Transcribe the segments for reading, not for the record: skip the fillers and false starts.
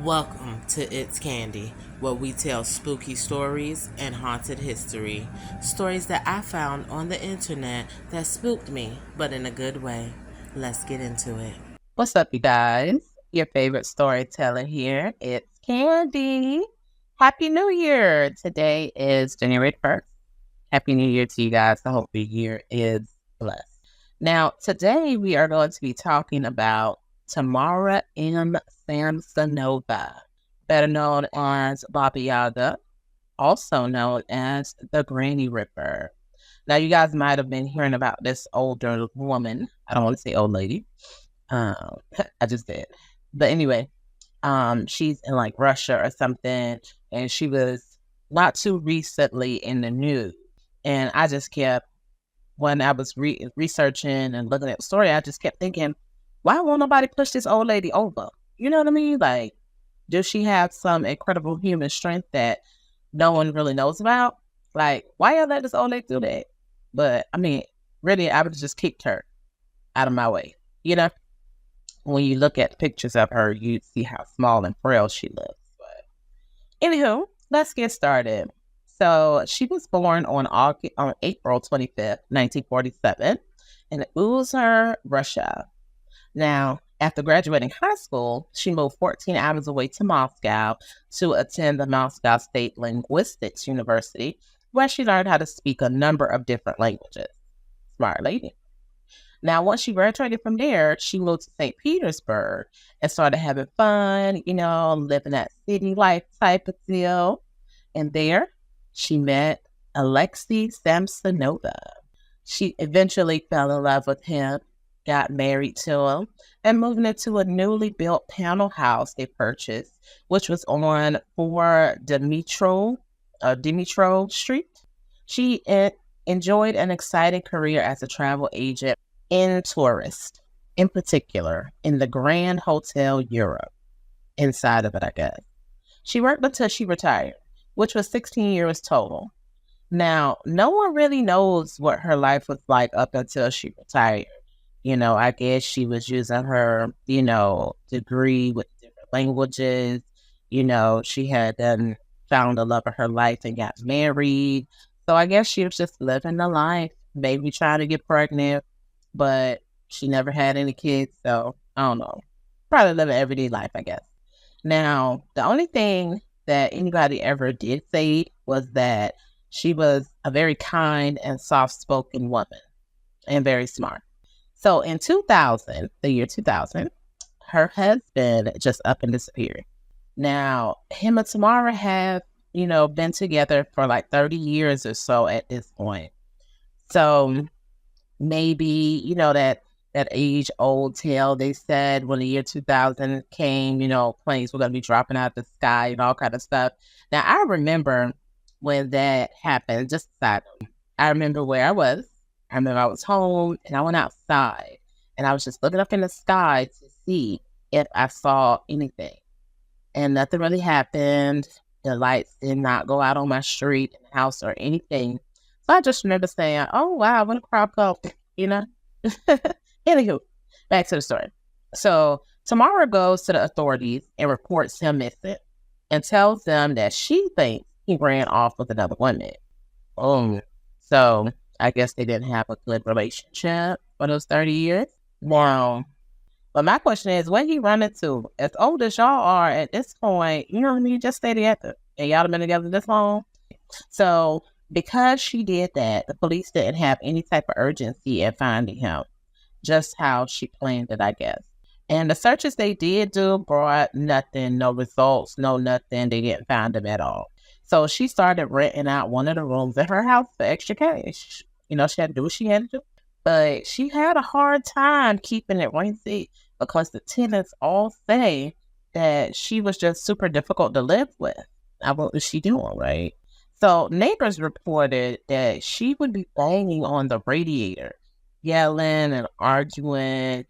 Welcome to It's Candy, where we tell spooky stories and haunted history. Stories that I found on the internet that spooked me, but in a good way. Let's get into it. What's up, you guys? Your favorite storyteller here. It's Candy. Happy New Year. Today is January 1st. Happy New Year to you guys. I hope the year is blessed. Now, today we are going to be talking about Tamara M. Samsonova, better known as Baba Yaga, also known as the Granny Ripper. Now, you guys might have been hearing about this older woman. I don't want to say old lady. Um, I just did. But anyway, she's in like Russia or something, and she was not too recently in the news. And I just kept, when I was researching and looking at the story, I just kept thinking, why won't nobody push this old lady over? You know what I mean? Like, does she have some incredible human strength that no one really knows about? Like, why y'all let this old lady do that? But I mean, really, I would have just kicked her out of my way, you know? When you look at pictures of her, you see how small and frail she looks. But anywho, let's get started. So she was born on April 25th, 1947, in Uzur, Russia. Now, after graduating high school, she moved 14 hours away to Moscow to attend the Moscow State Linguistics University, where she learned how to speak a number of different languages. Smart lady. Now, once she graduated from there, she moved to St. Petersburg and started having fun, living that city life type of deal. And there, she met Alexei Samsonova. She eventually fell in love with him, got married to him, and moved into a newly built panel house they purchased, which was on 4 Dimitro Street. She enjoyed an exciting career as a travel agent in tourist, in particular, in the Grand Hotel Europe, inside of it, I guess. She worked until she retired, which was 16 years total. Now, no one really knows what her life was like up until she retired. I guess she was using her, degree with different languages. She had then found the love of her life and got married. So I guess she was just living the life, maybe trying to get pregnant, but she never had any kids. So I don't know. Probably living everyday life, I guess. Now, the only thing that anybody ever did say was that she was a very kind and soft-spoken woman and very smart. So in 2000, the year 2000, her husband just up and disappeared. Now, him and Tamara have, been together for like 30 years or so at this point. So maybe, that age old tale they said when the year 2000 came, planes were going to be dropping out of the sky and all kind of stuff. Now, I remember when that happened, just aside, I remember where I was. I remember I was home and I went outside and I was just looking up in the sky to see if I saw anything. And nothing really happened. The lights did not go out on my street, in the house, or anything. So I just remember saying, oh, wow, what a crop up, Anywho, back to the story. So Tamara goes to the authorities and reports him missing and tells them that she thinks he ran off with another woman. So I guess they didn't have a good relationship for those 30 years. Wow. But my question is, where he running to? As old as y'all are at this point, you know what I mean? Just stay together. And y'all have been together this long. So because she did that, the police didn't have any type of urgency in finding him. Just how she planned it, I guess. And the searches they did do brought nothing, no results, no nothing. They didn't find him at all. So she started renting out one of the rooms in her house for extra cash. She had to do what she had to do. But she had a hard time keeping it rented because the tenants all say that she was just super difficult to live with. Now, what was she doing, right? So neighbors reported that she would be banging on the radiator, yelling and arguing,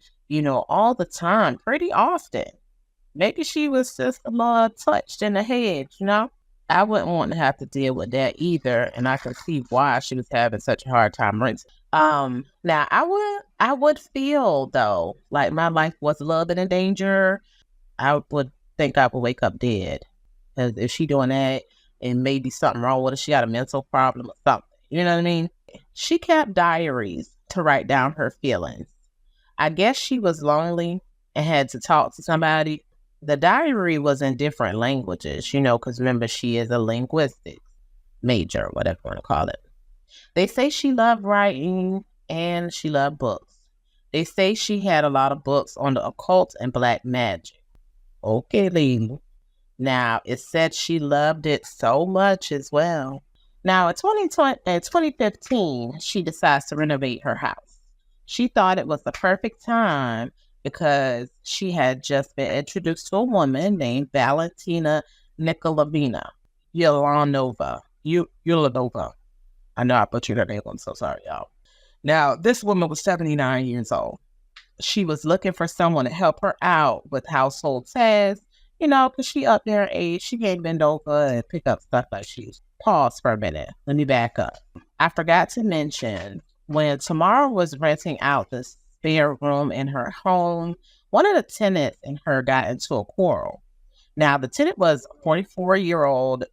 all the time, pretty often. Maybe she was just a little touched in the head, I wouldn't want to have to deal with that either, and I can see why she was having such a hard time renting. Now I would feel though like my life was a little bit in danger. I would think I would wake up dead. If she doing that, and maybe something wrong with her, she got a mental problem or something. You know what I mean? She kept diaries to write down her feelings. I guess she was lonely and had to talk to somebody. The diary was in different languages, because remember, she is a linguistics major, whatever you want to call it. They say she loved writing and she loved books. They say she had a lot of books on the occult and black magic. Okay, lady. Now, it said she loved it so much as well. Now, in 2015, she decides to renovate her house. She thought it was the perfect time because she had just been introduced to a woman named Valentina Nikolavina Ulanova. Ulanova. I know I butchered her name. I'm so sorry, y'all. Now, this woman was 79 years old. She was looking for someone to help her out with household tasks, because she up there in age. She can't bend over and pick up stuff like she's. Pause for a minute. Let me back up. I forgot to mention, when Tamara was renting out the spare room in her home, one of the tenants and her got into a quarrel. Now, the tenant was 44-year-old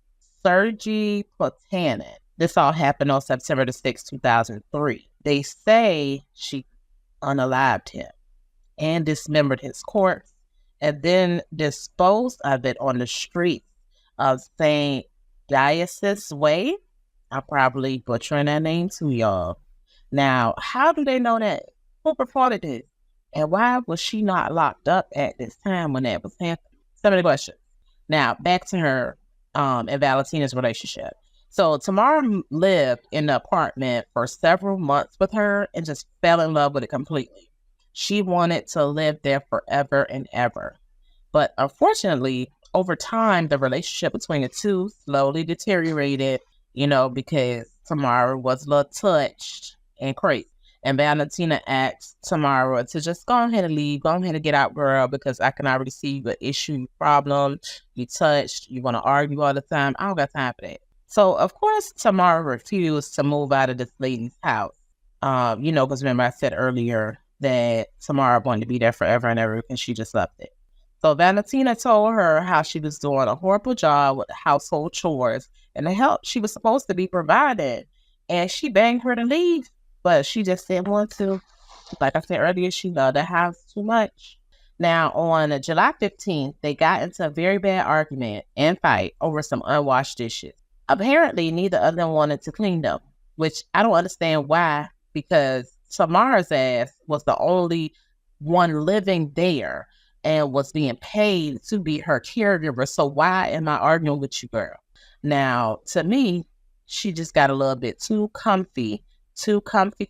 Sergei Platanin. This all happened on September the 6th, 2003. They say she unalived him and dismembered his corpse and then disposed of it on the streets of St. Diocese Way. I'm probably butchering that name too, y'all. Now, how do they know that? Who reported this? And why was she not locked up at this time when that was happening? Some of the questions. Now, back to her and Valentina's relationship. So Tamara lived in the apartment for several months with her and just fell in love with it completely. She wanted to live there forever and ever. But unfortunately, over time, the relationship between the two slowly deteriorated, because Tamara was a little touched and crazy. And Valentina asked Tamara to just go ahead and leave, go ahead and get out, girl, because I can already see the issue, problem, you touched, you want to argue all the time. I don't got time for that. So, of course, Tamara refused to move out of this lady's house. Because remember I said earlier that Tamara wanted to be there forever and ever, and she just left it. So Valentina told her how she was doing a horrible job with household chores and the help she was supposed to be provided. And she begged her to leave, but she just didn't want to. Like I said earlier, she loved the house too much. Now, on July 15th, they got into a very bad argument and fight over some unwashed dishes. Apparently, neither of them wanted to clean them, which I don't understand why, because Tamara's ass was the only one living there and was being paid to be her caregiver. So why am I arguing with you, girl? Now, to me, she just got a little bit too comfy,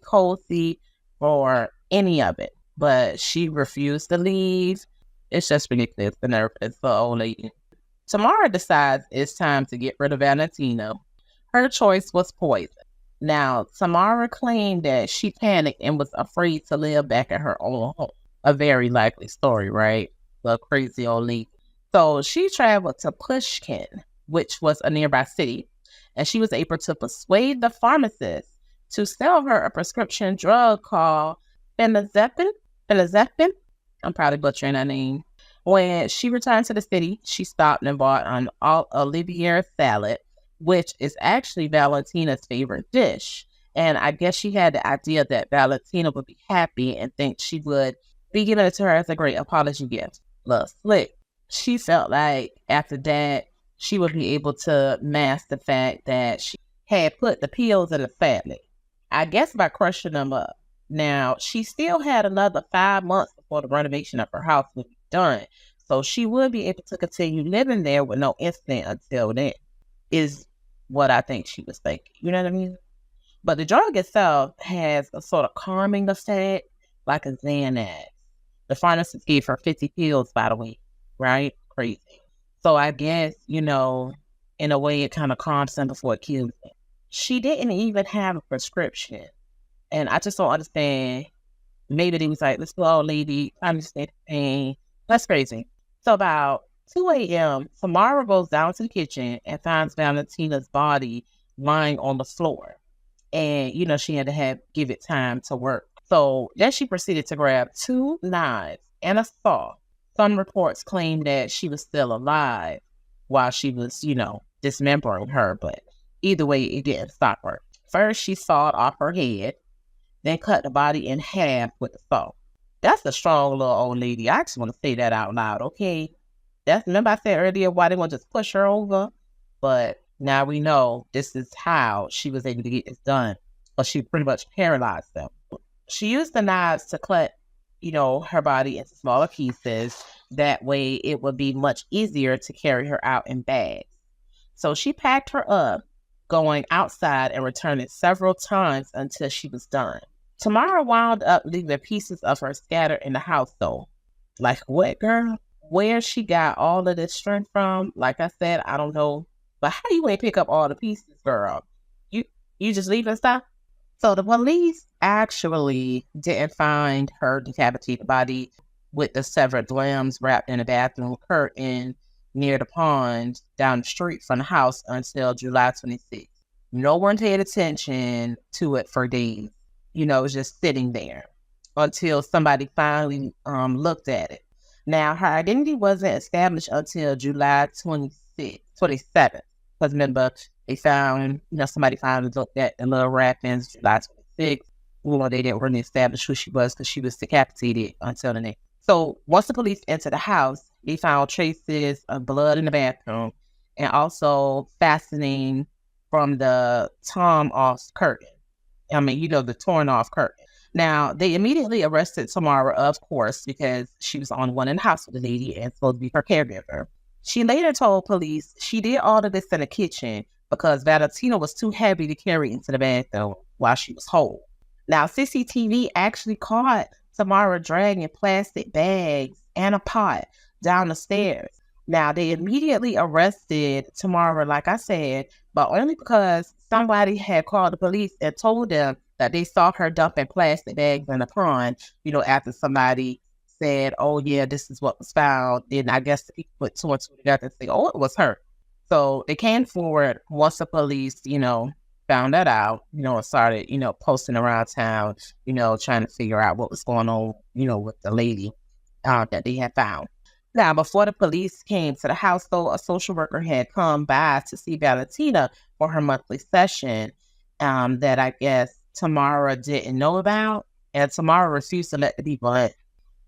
cozy for any of it. But she refused to leave. It's just ridiculous. The nerve is the old lady. Tamara decides it's time to get rid of Valentina. Her choice was poison. Now, Tamara claimed that she panicked and was afraid to live back at her own home. A very likely story, right? The crazy old lady. So she traveled to Pushkin, which was a nearby city, and she was able to persuade the pharmacist to sell her a prescription drug called phenazepam. I'm probably butchering that name. When she returned to the city, she stopped and bought an Olivier salad, which is actually Valentina's favorite dish. And I guess she had the idea that Valentina would be happy and think she would be giving it to her as a great apology gift. Look, slick. She felt like after that, she would be able to mask the fact that she had put the pills in the salad. I guess by crushing them up. Now, she still had another 5 months before the renovation of her house would be done. So she would be able to continue living there with no incident until then, is what I think she was thinking. You know what I mean? But the drug itself has a sort of calming effect, like a Xanax. The pharmacist gave her 50 pills, by the way, right? Crazy. So I guess, in a way it kind of calms them before it kills them. She didn't even have a prescription. And I just don't understand. Maybe they was like, this little old lady, I understand the pain. That's crazy. So about 2 a.m., Tamara goes down to the kitchen and finds Valentina's body lying on the floor. And, she had to give it time to work. So then she proceeded to grab 2 knives and a saw. Some reports claim that she was still alive while she was, dismembering her, but either way, it didn't stop her. First, she sawed off her head, then cut the body in half with the saw. That's a strong little old lady. I just want to say that out loud, okay? Remember I said earlier why they want to just push her over? But now we know this is how she was able to get this done. But she pretty much paralyzed them. She used the knives to cut, her body into smaller pieces. That way it would be much easier to carry her out in bags. So she packed her up, going outside and returning several times until she was done. Tamara wound up leaving pieces of her scattered in the house though. Like what, girl? Where she got all of this strength from, like I said, I don't know. But how you ain't pick up all the pieces, girl? You just leaving stuff? So the police actually didn't find her decapitated body with the severed limbs wrapped in a bathroom curtain near the pond down the street from the house until July 26th. No one paid attention to it for days. It was just sitting there until somebody finally looked at it. Now, her identity wasn't established until July 27th. Because remember, they found, somebody finally looked at the little wrappings July 26th. They didn't really establish who she was because she was decapitated until the next. So once the police entered the house, they found traces of blood in the bathroom and also fastening from the torn-off curtain. The torn-off curtain. Now, they immediately arrested Tamara, of course, because she was on one in the house with the lady and supposed to be her caregiver. She later told police she did all of this in the kitchen because Valentina was too heavy to carry into the bathroom while she was whole. Now, CCTV actually caught Tamara dragging plastic bags and a pot down the stairs. Now, they immediately arrested Tamara, like I said, but only because somebody had called the police and told them that they saw her dumping plastic bags in the pond, after somebody said, oh, yeah, this is what was found. Then I guess the people put two and two together and say, oh, it was her. So they came forward once the police, found that out, and started, posting around town, trying to figure out what was going on, with the lady that they had found. Now, before the police came to the house, though, a social worker had come by to see Valentina for her monthly session that I guess Tamara didn't know about, and Tamara refused to let the people in.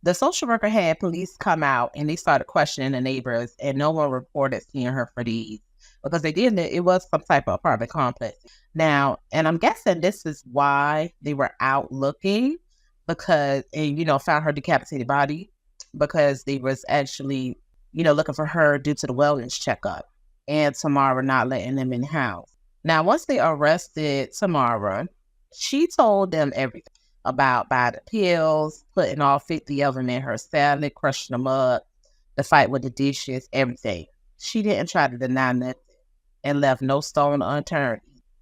The social worker had police come out, and they started questioning the neighbors, and no one reported seeing her for days because they didn't. It was some type of apartment complex. Now, and I'm guessing this is why they were out looking because, and found her decapitated body because they was actually, looking for her due to the wellness checkup and Tamara not letting them in the house. Now, once they arrested Tamara, she told them everything about buying the pills, putting all 50 of them in her salad, crushing them up, the fight with the dishes, everything. She didn't try to deny nothing and left no stone unturned.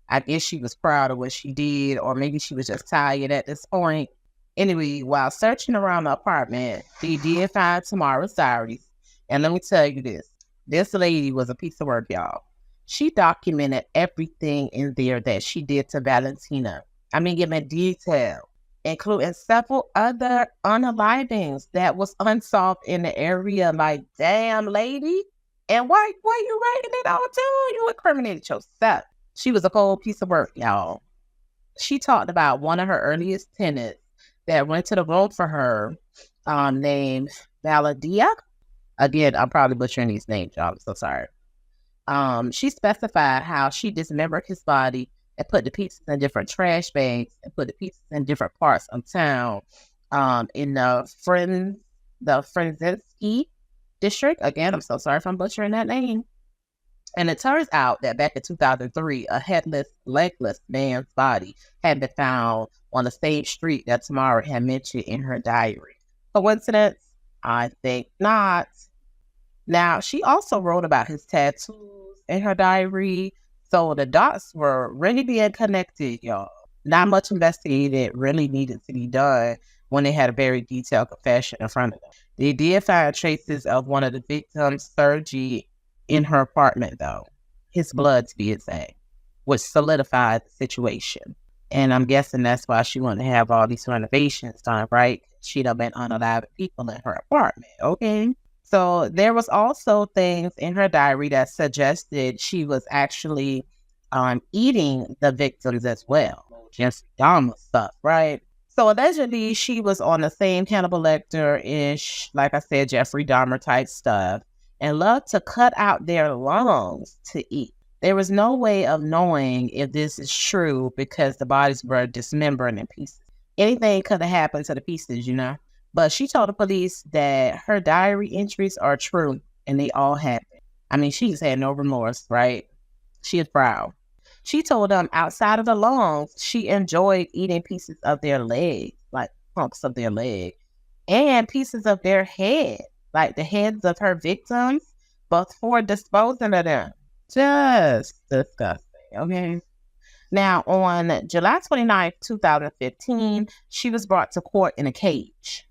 I guess she was proud of what she did, or maybe she was just tired at this point. Anyway, while searching around the apartment, they did find Tamara's diaries. And let me tell you this lady was a piece of work, y'all. She documented everything in there that she did to Valentina. Giving detail, including several other unalivings that was unsolved in the area. Like, damn, lady. And why you writing it all too? You incriminated yourself. She was a cold piece of work, y'all. She talked about one of her earliest tenants that went to the room for her, named Valadia. Again, I'm probably butchering these names, y'all. I'm so sorry. She specified how she dismembered his body and put the pieces in different trash bags and put the pieces in different parts of town in the Frenzinski district. Again, I'm so sorry if I'm butchering that name. And it turns out that back in 2003, a headless, legless man's body had been found on the same street that Tamara had mentioned in her diary. Coincidence? I think not. Now, she also wrote about his tattoos in her diary, so the dots were really being connected, y'all. Not much investigated really needed to be done when they had a very detailed confession in front of them. They did find traces of one of the victims' surgery in her apartment, though. His blood, to be exact, which solidified the situation. And I'm guessing that's why she wanted to have all these renovations done, right? She'd have been unaliving people in her apartment, okay? So there was also things in her diary that suggested she was actually eating the victims as well. Just dumb stuff, right? So allegedly she was on the same Hannibal Lecter-ish, like I said, Jeffrey Dahmer type stuff, and loved to cut out their lungs to eat. There was no way of knowing if this is true because the bodies were dismembered in pieces. Anything could have happened to the pieces, you know? But she told the police that her diary entries are true and they all happened. I mean, she just had no remorse, right? She is proud. She told them outside of the lungs, she enjoyed eating pieces of their leg, like chunks of their leg, and pieces of their head, like the heads of her victims, before disposing of them. Just disgusting, okay? Now, on July 29th, 2015, she was brought to court in a cage.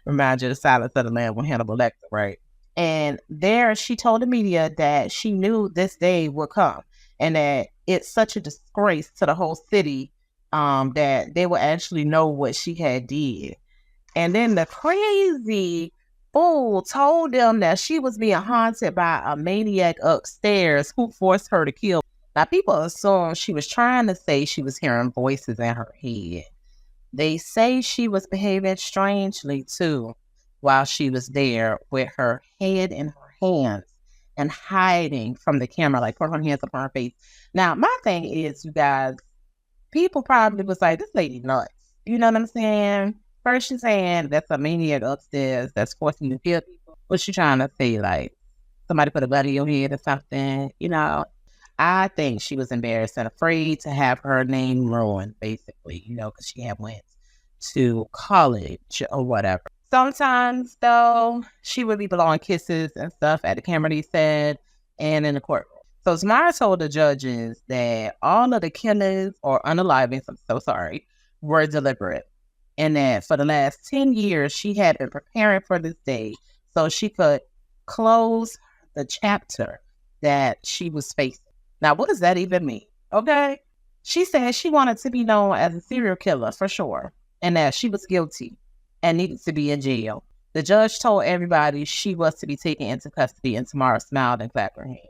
Remind you of the Silence of the Lambs with Hannibal Lecter, right? And there she told the media that she knew this day would come and that it's such a disgrace to the whole city that they would actually know what she had did. And then the crazy fool told them that she was being haunted by a maniac upstairs who forced her to kill. Now, people assume she was trying to say she was hearing voices in her head. They say she was behaving strangely, too, while she was there with her head in her hands and hiding from the camera, like putting her hands up on her face. Now, my thing is, you guys, people probably was like, this lady nuts. You know what I'm saying? First, she's saying that's a maniac upstairs that's forcing you to kill people. What's she trying to say? Like, somebody put a gun in your head or something, you know? I think she was embarrassed and afraid to have her name ruined, basically, you know, because she had went to college or whatever. Sometimes, though, she would be blowing kisses and stuff at the camera, he said, and in the courtroom. So Tamara told the judges that all of the killings or unalivings, I'm so sorry, were deliberate. And that for the last 10 years, she had been preparing for this day so she could close the chapter that she was facing. Now, what does that even mean? Okay. She said she wanted to be known as a serial killer for sure, and that she was guilty and needed to be in jail. The judge told everybody she was to be taken into custody, and Tamara smiled and clapped her hands.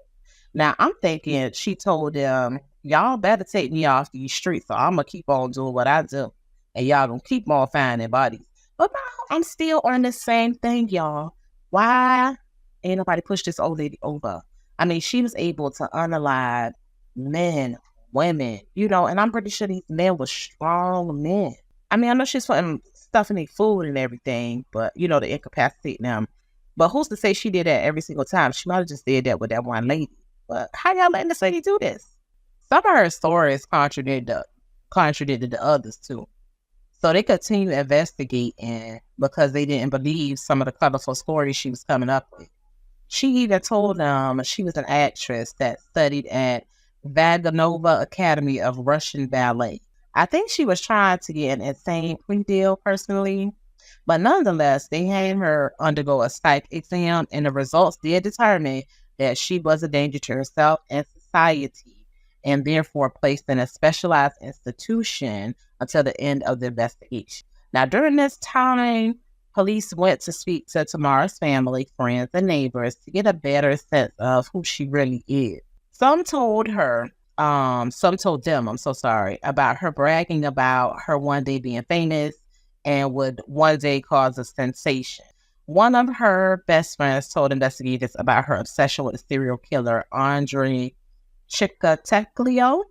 Now, I'm thinking she told them, y'all better take me off these streets, so I'm going to keep on doing what I do, and y'all going to keep on finding bodies. But no, I'm still on the same thing, y'all. Why ain't nobody pushed this old lady over? I mean, she was able to unalive men, women, you know, and I'm pretty sure these men were strong men. I mean, I know she's putting stuff in their food and everything, but, you know, to incapacitate them. But who's to say she did that every single time? She might have just did that with that one lady. But how y'all letting this lady do this? Some of her stories contradicted the others, too. So they continue investigating because they didn't believe some of the colorful stories she was coming up with. She even told them she was an actress that studied at Vaganova Academy of Russian Ballet. I think she was trying to get an insane plea deal personally, but nonetheless, they had her undergo a psych exam, and the results did determine that she was a danger to herself and society, and therefore placed in a specialized institution until the end of the investigation. Now, during this time, police went to speak to Tamara's family, friends, and neighbors to get a better sense of who she really is. Some told them, I'm so sorry, about her bragging about her one day being famous and would one day cause a sensation. One of her best friends told investigators about her obsession with the serial killer, Andre Chikatilo,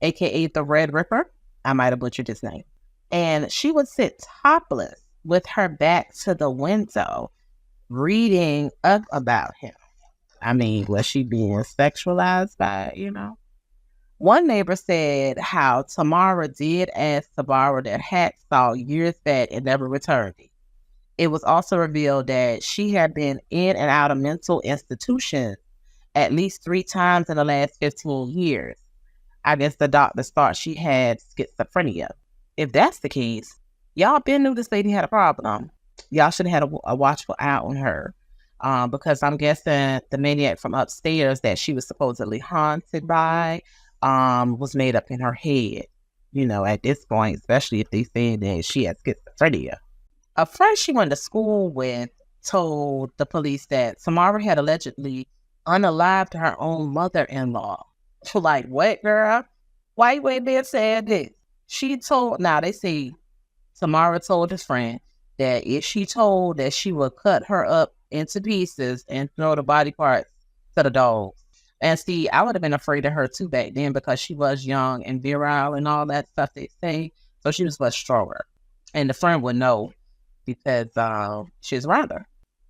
aka the Red Ripper. I might have butchered his name. And she would sit topless with her back to the window, reading up about him. I mean, was she being sexualized by, you know? One neighbor said how Tamara did ask to borrow their hacksaw years back and never returned it. It was also revealed that she had been in and out of mental institutions at least 3 times in the last 15 years. I guess the doctors thought she had schizophrenia. If that's the case, y'all been knew this lady had a problem. Y'all should have had a watchful eye on her. Because I'm guessing the maniac from upstairs that she was supposedly haunted by was made up in her head. You know, at this point, especially if they said that she had schizophrenia. A friend she went to school with told the police that Tamara had allegedly unalived her own mother-in-law. Like, what, girl? Why you ain't been saying this? Now they say Tamara told his friend that if she told that she would cut her up into pieces and throw the body parts to the dogs. And see, I would have been afraid of her too back then because she was young and virile and all that stuff they say. So she was much stronger. And the friend would know because she was around her.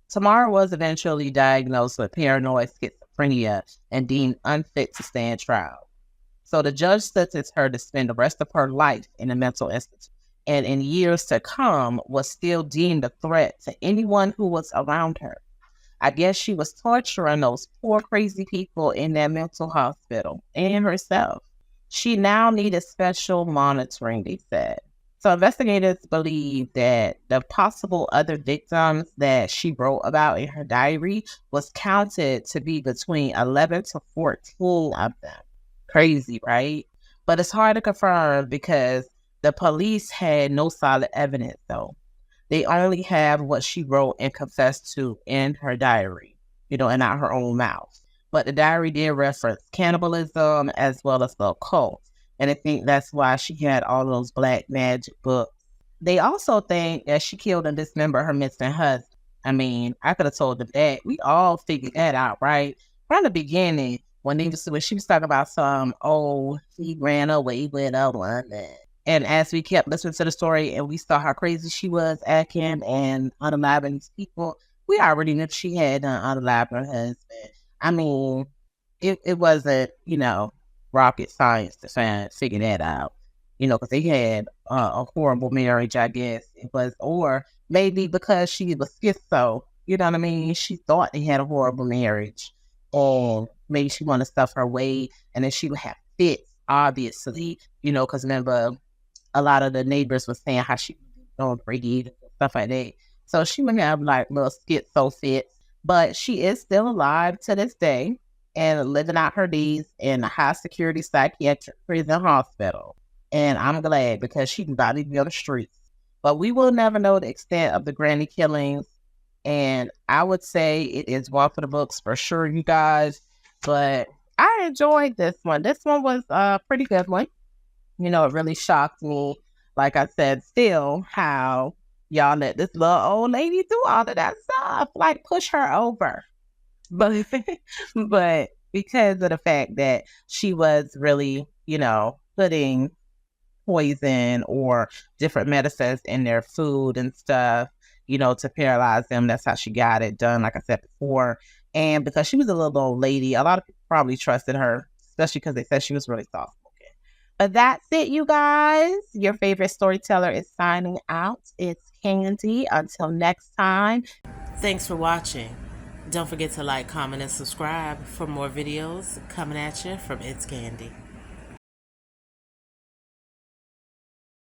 Tamara was eventually diagnosed with paranoid schizophrenia and deemed unfit to stand trial. So the judge sentenced her to spend the rest of her life in a mental institute, and in years to come was still deemed a threat to anyone who was around her. I guess she was torturing those poor crazy people in that mental hospital and herself. She now needed special monitoring, they said. So investigators believe that the possible other victims that she wrote about in her diary was counted to be between 11 to 14 of them. Crazy, right? But it's hard to confirm because the police had no solid evidence, though. They only have what she wrote and confessed to in her diary, and out her own mouth. But the diary did reference cannibalism as well as the occult. And I think that's why she had all those black magic books. They also think that she killed and dismembered her missing husband. I mean, I could have told them that. We all figured that out, right? From the beginning, when she was talking about he ran away with a woman. And as we kept listening to the story and we saw how crazy she was acting and unaliving these people, we already knew she had unalived her husband. I mean, it wasn't, rocket science to figure that out, because they had a horrible marriage, I guess it was, or maybe because she was schizo, you know what I mean? She thought they had a horrible marriage, and maybe she wanted to stuff her weight, and then she would have fits, obviously, because remember, a lot of the neighbors were saying how she was breathe and stuff like that. So she would have like little schizo fits, but she is still alive to this day and living out her days in a high security psychiatric prison hospital. And I'm glad because she's about to be on the streets. But we will never know the extent of the granny killings. And I would say it is one for the books for sure, you guys. But I enjoyed this one. This one was a pretty good one. It really shocked me. Like I said, still how y'all let this little old lady do all of that stuff, like push her over. But but because of the fact that she was really, putting poison or different medicines in their food and stuff, to paralyze them. That's how she got it done, like I said before. And because she was a little old lady, a lot of people probably trusted her, especially because they said she was really soft spoken. But that's it, you guys. Your favorite storyteller is signing out. It's Candy. Until next time. Thanks for watching. Don't forget to like, comment, and subscribe for more videos coming at you from It's Candy.